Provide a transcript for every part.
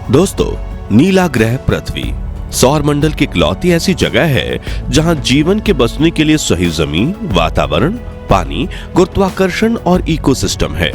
दोस्तों, नीला ग्रह पृथ्वी सौर मंडल की इकलौती ऐसी जगह है जहां जीवन के बसने के लिए सही जमीन, वातावरण, पानी, गुरुत्वाकर्षण और इकोसिस्टम है।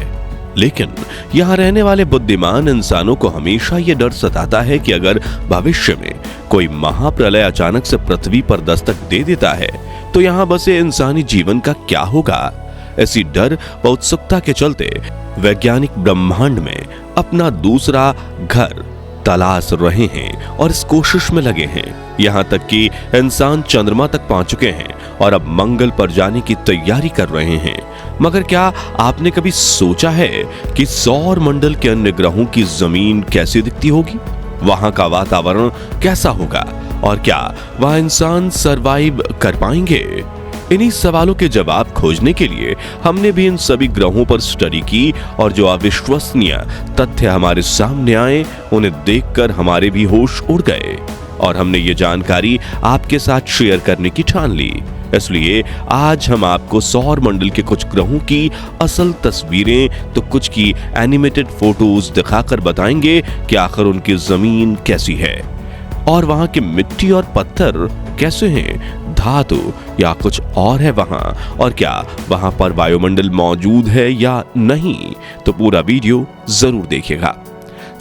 लेकिन यहाँ रहने वाले बुद्धिमान इंसानों को हमेशा ये डर सताता है कि अगर भविष्य में कोई महाप्रलय अचानक से पृथ्वी पर दस्तक दे देता है तो यहाँ बसे इंसानी जीवन का क्या होगा। ऐसी डर व उत्सुकता के चलते वैज्ञानिक ब्रह्मांड में अपना दूसरा घर तलाश रहे हैं और इस कोशिश में लगे हैं। यहाँ तक कि इंसान चंद्रमा तक पहुंच चुके हैं और अब मंगल पर जाने की तैयारी कर रहे हैं। मगर क्या आपने कभी सोचा है कि सौर मंडल के अन्य ग्रहों की जमीन कैसी दिखती होगी, वहां का वातावरण कैसा होगा और क्या वहां इंसान सरवाइव कर पाएंगे? इन्हीं सवालों के जवाब खोजने के लिए हमने भी इन सभी ग्रहों पर स्टडी की और जो अविश्वसनीय तथ्य हमारे सामने आए उन्हें देखकर हमारे भी होश उड़ गए और हमने ये जानकारी आपके साथ शेयर करने की ठान ली। इसलिए आज हम आपको सौर मंडल के कुछ ग्रहों की असल तस्वीरें तो कुछ की एनिमेटेड फोटोज दिखाकर बताएंगे कि आखिर उनकी जमीन कैसी है और वहां के मिट्टी और पत्थर कैसे हैं, धातु या कुछ और है वहां, और क्या वहां पर वायुमंडल मौजूद है या नहीं। तो पूरा वीडियो जरूर देखिएगा।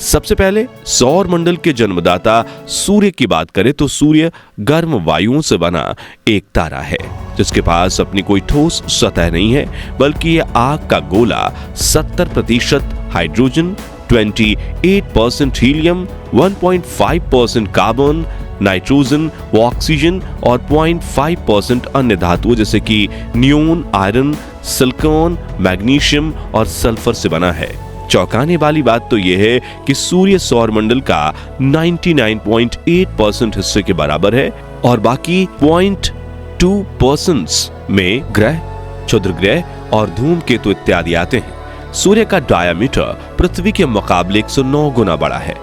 सबसे पहले सौर मंडल के जन्मदाता सूर्य की बात करें तो सूर्य गर्म वायुओं से बना एक तारा है जिसके पास अपनी कोई ठोस सतह नहीं है, बल्कि यह आग का गोला 70% हाइड्रोजन, 28% हीलियम, 1.5% कार्बन, नाइट्रोजन व ऑक्सीजन और 0.5% अन्य धातुओं जैसे कि नियोन, आयरन, सिलिकॉन, मैग्नीशियम और सल्फर से बना है। चौंकाने वाली बात तो यह है कि सूर्य सौर मंडल का 99.8% हिस्से के बराबर है और बाकी 0.2% में ग्रह, क्षुद्र ग्रह और धूमकेतु इत्यादि आते हैं। सूर्य का डायमीटर पृथ्वी के मुकाबले 109 गुना बड़ा है।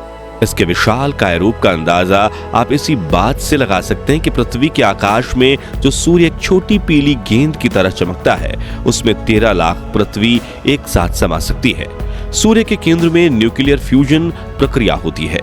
इसके विशाल काय रूप का अंदाजा आप इसी बात से लगा सकते हैं कि पृथ्वी के आकाश में जो सूर्य एक छोटी पीली गेंद की तरह चमकता है उसमें 13 लाख पृथ्वी एक साथ समा सकती है। सूर्य के केंद्र में न्यूक्लियर फ्यूजन प्रक्रिया होती है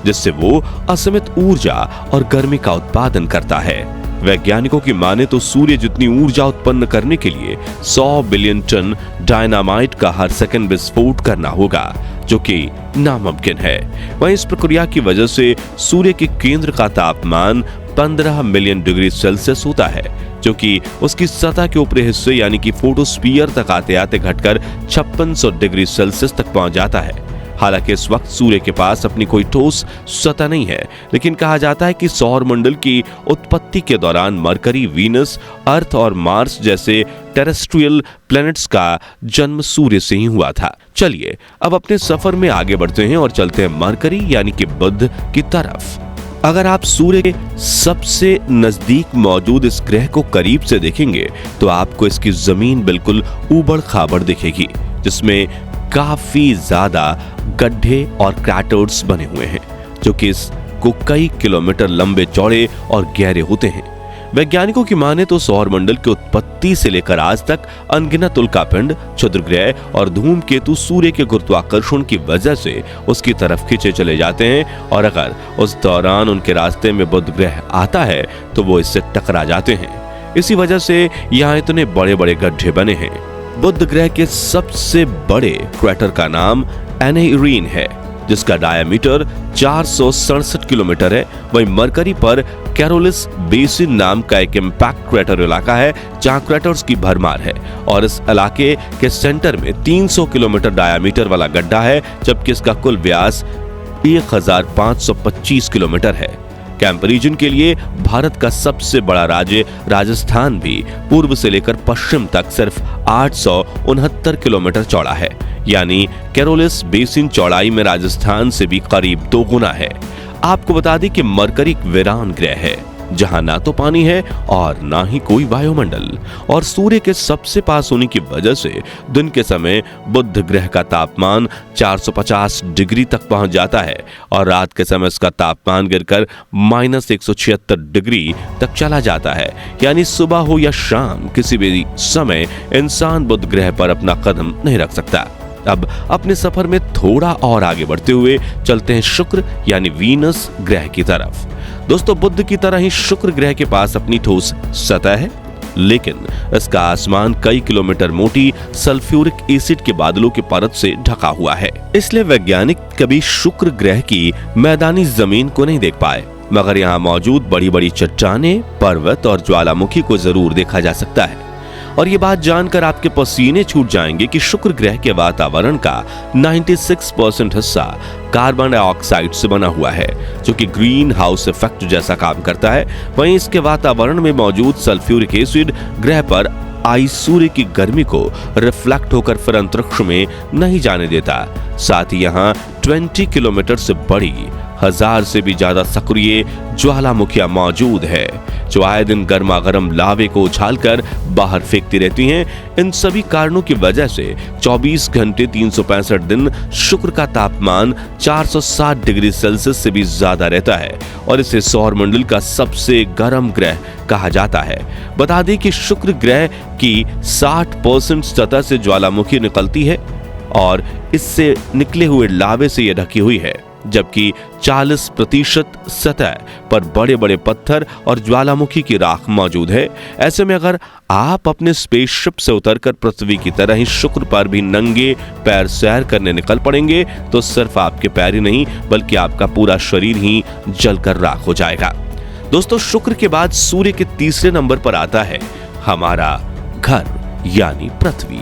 जिससे वो असीमित ऊर्जा और गर्मी का उत्पादन करता है। वैज्ञानिकों की माने तो सूर्य जितनी ऊर्जा उत्पन्न करने के लिए 100 बिलियन टन डायनामाइट का हर सेकंड विस्फोट करना होगा, जो कि नामुमकिन है। वहीं इस प्रक्रिया की वजह से सूर्य के केंद्र का तापमान 15 मिलियन डिग्री सेल्सियस होता है, जो कि उसकी सतह के ऊपरी हिस्से यानी कि फोटोस्फीयर तक आते आते घटकर 5600 डिग्री सेल्सियस तक पहुंच जाता है। हालांकि इस वक्त सूर्य के पास अपनी कोई ठोस सतह नहीं है, लेकिन कहा जाता है कि सौर मंडल की उत्पत्ति के दौरान मरकरी, वीनस, अर्थ और मार्स जैसे टेरेस्ट्रियल प्लैनेट्स का जन्म सूर्य से ही हुआ था। चलिए अब अपने सफर में आगे बढ़ते हैं और चलते हैं मरकरी यानी कि बुध की तरफ। अगर आप सूर्य के सबसे नजदीक मौजूद इस ग्रह को करीब से देखेंगे तो आपको इसकी जमीन बिल्कुल ऊबड़ खाबड़ दिखेगी, जिसमें काफी ज्यादा गड्ढे और क्रैटर्स बने हुए हैं जो कि इसको कई किलोमीटर लंबे, चौड़े और गहरे होते हैं। वैज्ञानिकों की माने तो सौर मंडल की उत्पत्ति से लेकर आज तक अनगिनत उल्कापिंड, क्षुद्र ग्रह और धूमकेतु सूर्य के गुरुत्वाकर्षण की वजह से उसकी तरफ खींचे चले जाते हैं और अगर उस दौरान उनके रास्ते में बुध ग्रह आता है तो वो इससे टकरा जाते हैं। इसी वजह से यहाँ इतने बड़े बड़े गड्ढे बने हैं। बुध ग्रह के सबसे बड़े क्रैटर का नाम एनेरिन है जिसका डायमीटर 467 किलोमीटर है। वहीं मरकरी पर कैरोलिस बेसिन नाम का एक इंपैक्ट क्रैटर इलाका है जहां क्रैटर्स की भरमार है और इस इलाके के सेंटर में 300 किलोमीटर डायमीटर वाला गड्ढा है, जबकि इसका कुल व्यास 1525 किलोमीटर है। कैंप रीजन के लिए भारत का सबसे बड़ा राज्य राजस्थान भी पूर्व से लेकर पश्चिम तक सिर्फ 869 किलोमीटर चौड़ा है, यानी कैरोलिस बेसिन चौड़ाई में राजस्थान से भी करीब 2 गुना है। आपको बता दें कि मरकरी एक वीरान ग्रह है जहां ना तो पानी है और ना ही कोई वायुमंडल, और सूर्य के सबसे पास होने की वजह से दिन के समय बुध ग्रह का तापमान 450 डिग्री तक पहुंच जाता है और रात के समय इसका तापमान गिरकर -176 डिग्री तक चला जाता है। यानी सुबह हो या शाम किसी भी समय इंसान बुध ग्रह पर अपना कदम नहीं रख सकता। अब अपने सफर में थोड़ा और आगे बढ़ते हुए चलते हैं शुक्र यानी वीनस ग्रह की तरफ। दोस्तों, बुध की तरह ही शुक्र ग्रह के पास अपनी ठोस सतह है, लेकिन इसका आसमान कई किलोमीटर मोटी सल्फ्यूरिक एसिड के बादलों की परत से ढका हुआ है। इसलिए वैज्ञानिक कभी शुक्र ग्रह की मैदानी जमीन को नहीं देख पाए, मगर यहाँ मौजूद बड़ी बड़ी चट्टानें, पर्वत और ज्वालामुखी को जरूर देखा जा सकता है। और ये बात जानकर आपके पसीने छूट जाएंगे कि शुक्र ग्रह के वातावरण का 96% हिस्सा कार्बन डाइऑक्साइड से बना हुआ है, जो कि ग्रीन हाउस इफेक्ट जैसा काम करता है। वहीं इसके वातावरण में मौजूद सल्फ्यूरिक एसिड ग्रह पर आई सूर्य की गर्मी को रिफ्लेक्ट होकर फिर अंतरिक्ष में नहीं जाने देता। साथ ही यहाँ 20 किलोमीटर से बड़ी 1000 से भी ज्यादा सक्रिय ज्वालामुखियां मौजूद है, जो आए दिन गर्मा गर्म लावे को उछालकर बाहर फेंकती रहती हैं। इन सभी कारणों की वजह से 24 घंटे 365 दिन शुक्र का तापमान 460 डिग्री सेल्सियस से भी ज्यादा रहता है और इसे सौर मंडल का सबसे गर्म ग्रह कहा जाता है। बता दें कि शुक्र ग्रह की 60% सतह से ज्वालामुखी निकलती है और इससे निकले हुए लावे से यह ढकी हुई है, जबकि 40% सतह पर बड़े बड़े पत्थर और ज्वालामुखी की राख मौजूद है। ऐसे में अगर आप अपने स्पेसशिप से उतरकर पृथ्वी की तरह ही शुक्र पर भी नंगे पैर सैर करने निकल पड़ेंगे तो सिर्फ आपके पैर ही नहीं बल्कि आपका पूरा शरीर ही जलकर राख हो जाएगा। दोस्तों, शुक्र के बाद सूर्य के तीसरे नंबर पर आता है हमारा घर यानी पृथ्वी।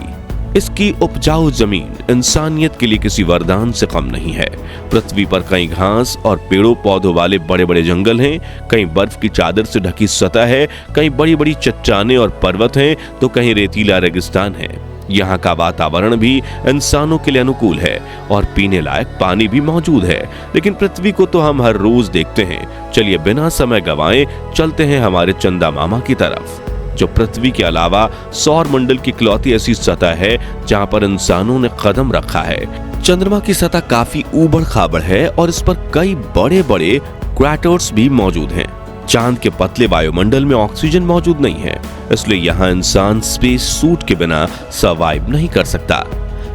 इसकी उपजाऊ जमीन इंसानियत के लिए किसी वरदान से कम नहीं है। पृथ्वी पर कई घास और पेड़ों पौधों वाले बड़े बड़े जंगल हैं, कहीं बर्फ की चादर से ढकी सतह है, कहीं बड़ी बड़ी चट्टानें और पर्वत हैं, तो कहीं रेतीला रेगिस्तान है। यहाँ का वातावरण भी इंसानों के लिए अनुकूल है और पीने लायक पानी भी मौजूद है। लेकिन पृथ्वी को तो हम हर रोज देखते हैं। चलिए बिना समय गंवाए चलते हैं हमारे चंदा मामा की तरफ, जो पृथ्वी के अलावा सौर मंडल की इकलौती ऐसी सतह है जहां पर इंसानों ने कदम रखा है। चंद्रमा की सतह काफी ऊबड़ खाबड़ है और इस पर कई बड़े बड़े क्रैटर्स भी मौजूद हैं। चांद के पतले वायुमंडल में ऑक्सीजन मौजूद नहीं है, इसलिए यहाँ इंसान स्पेस सूट के बिना सर्वाइव नहीं कर सकता।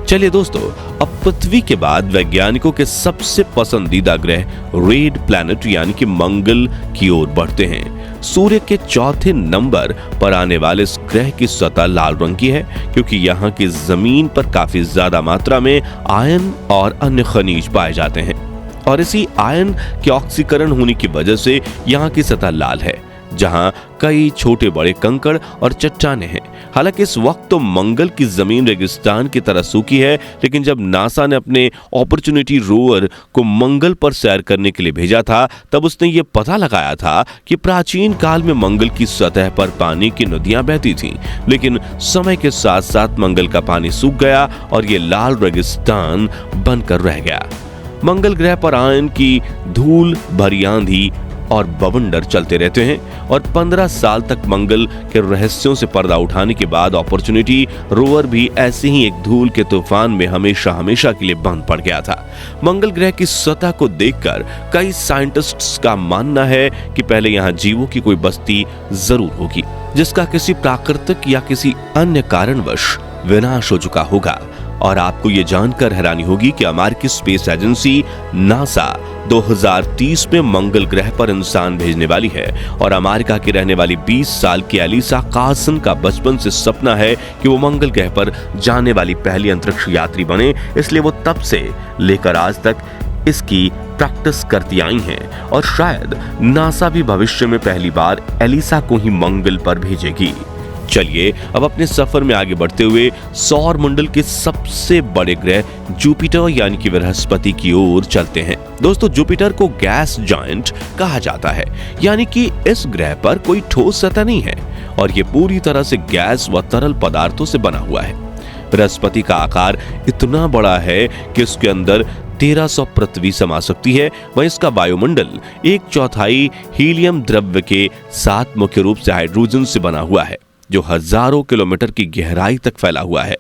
चलिए दोस्तों, अब पृथ्वी के बाद वैज्ञानिकों के सबसे पसंदीदा ग्रह रेड प्लैनेट यानी कि मंगल की ओर बढ़ते हैं। सूर्य के चौथे नंबर पर आने वाले इस ग्रह की सतह लाल रंग की है, क्योंकि यहाँ की जमीन पर काफी ज्यादा मात्रा में आयरन और अन्य खनिज पाए जाते हैं और इसी आयरन के ऑक्सीकरण होने की वजह से यहाँ की सतह लाल है, जहां कई छोटे बड़े कंकड़ और चट्टानें हैं। हालांकि इस वक्त तो मंगल की जमीन रेगिस्तान की तरह सूखी है, लेकिन जब नासा ने अपने अपॉर्चुनिटी रोवर को मंगल पर सैर करने के लिए भेजा था, तब उसने ये पता लगाया था कि प्राचीन काल में मंगल की सतह पर पानी की नदियां बहती थीं, लेकिन समय के साथ साथ मंगल का पानी सूख गया और ये लाल रेगिस्तान बनकर रह गया। मंगल ग्रह पर आयन की धूल भरी आंधी और बवंडर चलते रहते हैं और 15 साल तक मंगल के रहस्यों से पर्दा उठाने के बाद अपॉर्चुनिटी रोवर भी ऐसे ही एक धूल के तूफान में हमेशा के लिए बंद पड़ गया था। मंगल ग्रह की सतह को देखकर कई साइंटिस्ट्स का मानना है कि पहले यहाँ जीवों की कोई बस्ती जरूर होगी, जिसका किसी प्राकृतिक या किसी अन्य कारणवश विनाश हो चुका होगा। और आपको ये जानकर हैरानी होगी कि अमेरिकी स्पेस एजेंसी नासा 2030 में मंगल ग्रह पर इंसान भेजने वाली है और अमेरिका की रहने वाली 20 साल की एलिसा कार्सन का बचपन से सपना है कि वो मंगल ग्रह पर जाने वाली पहली अंतरिक्ष यात्री बने। इसलिए वो तब से लेकर आज तक इसकी प्रैक्टिस करती आई हैं और शायद नासा भी भविष्य में पहली बार एलिसा को ही मंगल पर भेजेगी। चलिए अब अपने सफर में आगे बढ़ते हुए सौर मंडल के सबसे बड़े ग्रह जुपिटर यानी कि बृहस्पति की ओर चलते हैं। दोस्तों, जुपिटर को गैस जायंट कहा जाता है, यानी कि इस ग्रह पर कोई ठोस सतह नहीं है और ये पूरी तरह से गैस व तरल पदार्थों से बना हुआ है। बृहस्पति का आकार इतना बड़ा है कि उसके अंदर 1300 पृथ्वी समा सकती है। वहीं इसका वायुमंडल 1/4 हीलियम द्रव्य के साथ मुख्य रूप से हाइड्रोजन से बना हुआ है, जो हजारों किलोमीटर की गहराई तक फैला हुआ है,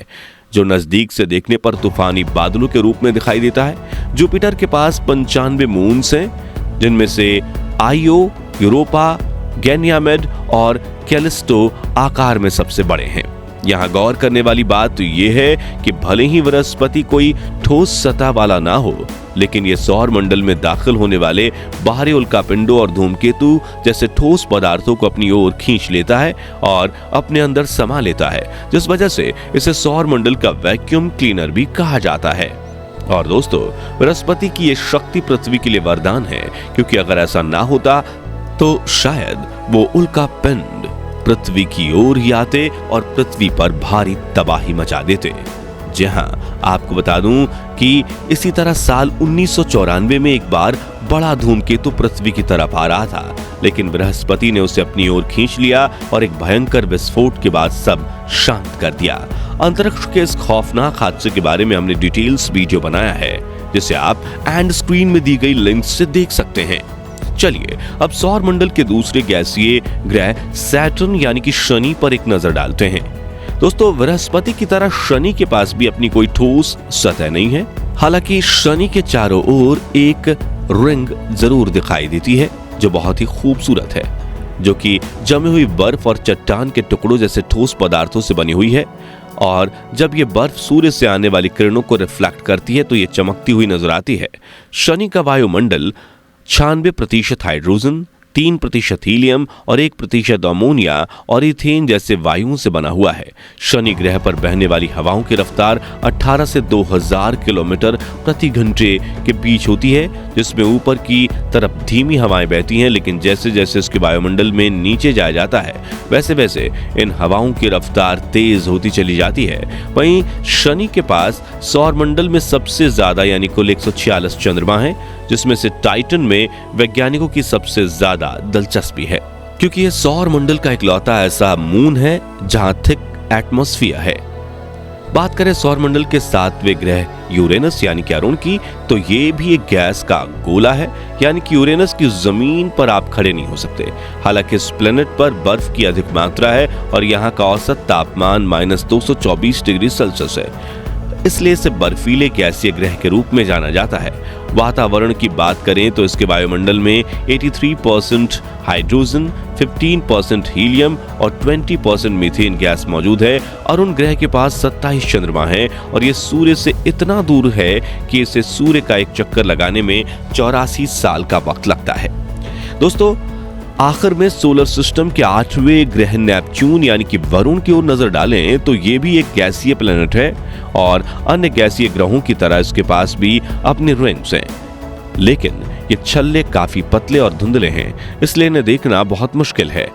जो नजदीक से देखने पर तूफानी बादलों के रूप में दिखाई देता है। जुपिटर के पास 95 मून्स हैं, जिनमें से आइयो, यूरोपा, गैनियामेड और कैलिस्टो आकार में सबसे बड़े हैं। यहाँ गौर करने वाली बात तो ये है कि भले ही बृहस्पति कोई ठोस सतह वाला ना हो, लेकिन ये सौर मंडल में दाखिल होने वाले बाहरी उल्कापिंडों और धूमकेतु जैसे ठोस पदार्थों को अपनी ओर खींच लेता है और अपने अंदर समा लेता है, जिस वजह से इसे सौर मंडल का वैक्यूम क्लीनर भी कहा जाता है। और दोस्तों, बृहस्पति की ये शक्ति पृथ्वी के लिए वरदान है, क्योंकि अगर ऐसा ना होता तो शायद वो उल्कापिंड पृथ्वी की ओर ही आते और पृथ्वी पर भारी तबाही मचा देते। जी हाँ, आपको बता दूं कि इसी तरह साल 1994 में एक बार बड़ा धूमकेतु पृथ्वी की तरफ आ रहा था, लेकिन बृहस्पति ने उसे अपनी ओर खींच लिया और एक भयंकर विस्फोट के बाद सब शांत कर दिया। अंतरिक्ष के इस खौफनाक हादसे के बारे में हमने डिटेल्स वीडियो बनाया है, जिसे आप एंड स्क्रीन में दी गई लिंक से देख सकते हैं। चलिए अब सौर मंडल के दूसरे गैसीय ग्रह सैटर्न यानी कि शनि पर एक नजर डालते हैं। दोस्तों, बृहस्पति की तरह शनि के पास भी अपनी कोई ठोस सतह नहीं है। हालांकि शनि के चारों ओर एक रिंग जरूर दिखाई देती है, जो बहुत ही खूबसूरत है, जो कि जमी हुई बर्फ और चट्टान के टुकड़ों जैसे ठोस पदार्थों से बनी हुई है। और जब ये बर्फ सूर्य से आने वाली किरणों को रिफ्लेक्ट करती है तो ये चमकती हुई नजर आती है। शनि का वायुमंडल 96% हाइड्रोजन, 3% हीलियम और 1% अमोनिया और इथेन जैसे वायुओं से बना हुआ है। शनि ग्रह पर बहने वाली हवाओं की रफ्तार 18 से 2000 किलोमीटर प्रति घंटे के बीच होती है, जिसमें ऊपर की तरफ धीमी हवाएं बहती हैं, लेकिन जैसे जैसे इसके वायुमंडल में नीचे जाया जाता है वैसे वैसे इन हवाओं की रफ्तार तेज होती चली जाती है। वहीं शनि के पास सौरमंडल में सबसे ज्यादा यानी कुल 146 चंद्रमा है, जिसमें से टाइटन में वैज्ञानिकों की सबसे ज्यादा दिलचस्पी है, क्योंकि यह सौर मंडल का इकलौता ऐसा मून है जहां थिक एटमॉस्फेयर है। बात करें सौर मंडल के 7वें ग्रह यूरेनस यानी कि अरुण की, तो ये भी एक गैस का गोला है, यानी कि यूरेनस की जमीन पर आप खड़े नहीं हो सकते। हालांकि इस प्लेनेट पर बर्फ की अधिक मात्रा है और यहाँ का औसत तापमान -224 डिग्री सेल्सियस है, इसलिए इसे बर्फीले गैसीय ग्रह के रूप में जाना जाता है। वातावरण की बात करें तो इसके वायुमंडल में 83% हाइड्रोजन, 15% हीलियम और 20% मीथेन गैस मौजूद है। अरुण ग्रह के पास 27 चंद्रमा हैं और ये सूर्य से इतना दूर है कि इसे सूर्य का एक चक्कर लगाने में 84 साल का वक्त लगता है। दोस्तों, आखिर में सोलर सिस्टम के 8वें ग्रह नेपच्यून यानी कि वरुण की ओर नजर डालें तो ये भी एक गैसीय प्लेनेट है और अन्य गैसीय ग्रहों की तरह इसके पास भी अपने रिंग्स हैं, लेकिन ये छल्ले काफी पतले और धुंधले हैं, इसलिए इन्हें देखना बहुत मुश्किल है।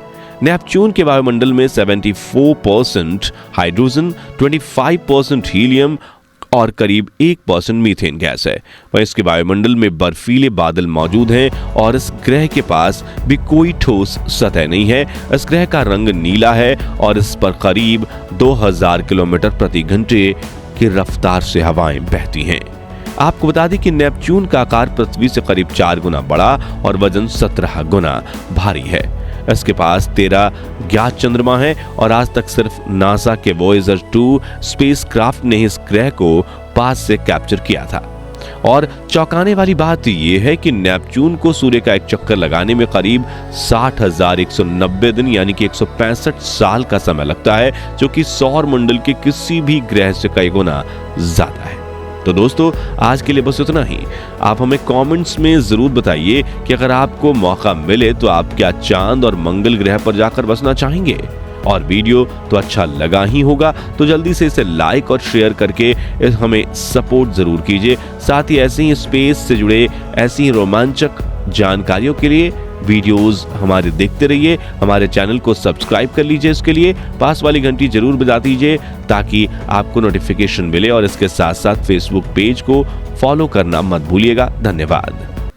नेपच्यून के वायुमंडल में 74% हाइड्रोजन, 25% हीलियम और करीब 1% मीथेन गैस है। वहीं इसके वायुमंडल में बर्फीले बादल मौजूद हैं और इस ग्रह के पास भी कोई ठोस सतह नहीं है। इस ग्रह का रंग नीला है और इस पर करीब 2000 किलोमीटर प्रति घंटे की रफ्तार से हवाएं बहती हैं। आपको बता दें कि नेपच्यून का आकार पृथ्वी से करीब 4 गुना बड़ा और वजन 17 गुना भारी है। इसके पास 13 ज्ञात चंद्रमा हैं और आज तक सिर्फ नासा के वॉयेजर 2 स्पेसक्राफ्ट ने इस ग्रह को पास से कैप्चर किया था। और चौंकाने वाली बात यह है कि नेपच्यून को सूर्य का एक चक्कर लगाने में करीब 60,190 दिन यानी कि 165 साल का समय लगता है, जो कि सौर मंडल के किसी भी ग्रह से कई गुना ज्यादा है। तो दोस्तों, आज के लिए बस इतना ही। आप हमें कमेंट्स में जरूर बताइए कि अगर आपको मौका मिले तो आप क्या चांद और मंगल ग्रह पर जाकर बसना चाहेंगे। और वीडियो तो अच्छा लगा ही होगा, तो जल्दी से इसे लाइक और शेयर करके हमें सपोर्ट जरूर कीजिए। साथ ही ऐसे ही स्पेस से जुड़े ऐसी ही रोमांचक जानकारियों के लिए वीडियोस हमारे देखते रहिए। हमारे चैनल को सब्सक्राइब कर लीजिए, इसके लिए पास वाली घंटी जरूर बजा दीजिए ताकि आपको नोटिफिकेशन मिले, और इसके साथ साथ फेसबुक पेज को फॉलो करना मत भूलिएगा। धन्यवाद।